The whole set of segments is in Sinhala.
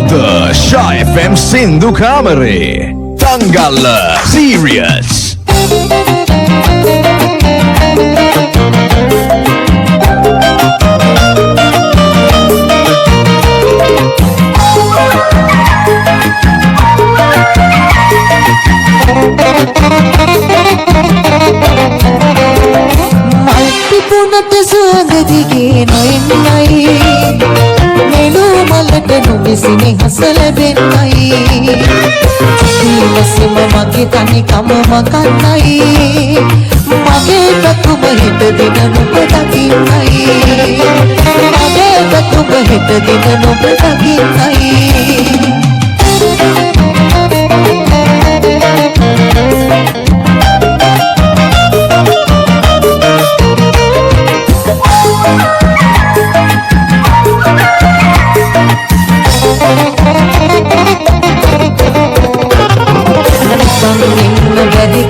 අද ෂා FM සින්දු කාමරේ තංගල්ල සීරියස් මල්පිපුනට සුවඳ දිගේ නොෙන්නයි මෙලෝ මලට නොබෙසිනි හස ලැබෙන්නයි ඊවසම මගේ තනිකම මකන්නයි මගේ පැතුම හිත දින නුඹ දකින්නයි මගේ පැතුම හිත දින නුඹ දකින්නයි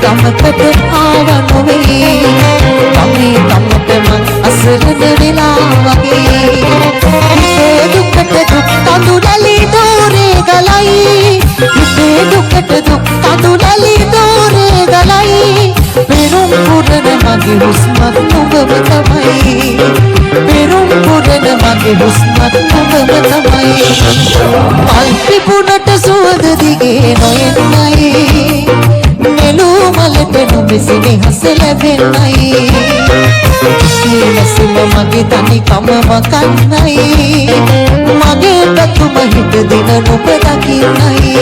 කමකට ආව නොවේ කමේ කමට මං අසරණ වෙලා වගේ හිතේ දුකට දුක් කඳුලලි දෝරේ ගලයි හිතේ දුකට දුක් කඳුලලි දෝරේ ගලයි පෙරුම් පුරන මගේ හුස්මත් නුඹම තමයි පෙරුම් පුරන මගේ හුස්මත් නුඹම තමයි අල්පිපුනට සුවඳ දිගේ නොයන්නයි මෙලෝ මලට නොබෙසිනි හස ලැබෙන්නයි ඊවසම මගේ තනිකම මකන්නයි මගේ පැතුම හිත දින නුඹ දකින්නයි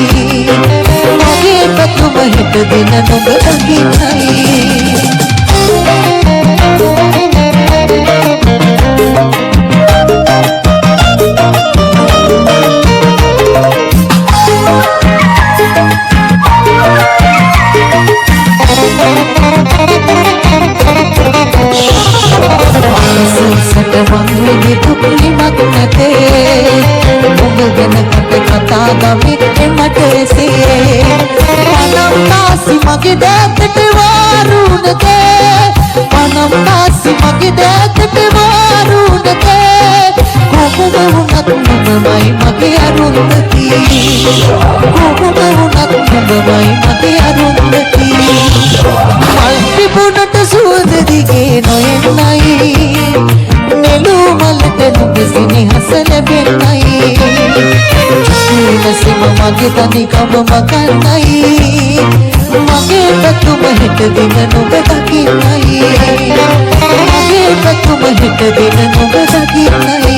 මගේ පැතුම හිත දින නුඹ දකින්නයි මංගලේ දුක්ලි මග්නතේ ඔබ ගැන කතා ගමිත් මට එසේ පනම් නාසි මගේ දැතට වාරුණතේ පනම් නාසි මගේ දැතට වාරුණතේ කොහොම වුණත් නුඹමයි මගේ අරුන්දති කොහොම වුණත් නුඹමයි මගේ අරුන්දති මල්පිපුනට සුවඳ දිගේ නොයන්නයි මෙලෝ මලට නොබෙසිනි හස ලැබෙන්නයි ඊවසම මගේ තනිකම මකන්නයි මගේ පැතුම හිත දින නුඹ දකින්නයි මගේ පැතුම හිත දින නුඹ දකින්නයි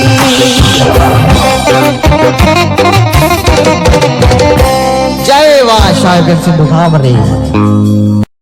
ජය වා ෂා FM සින්දු කාමරේ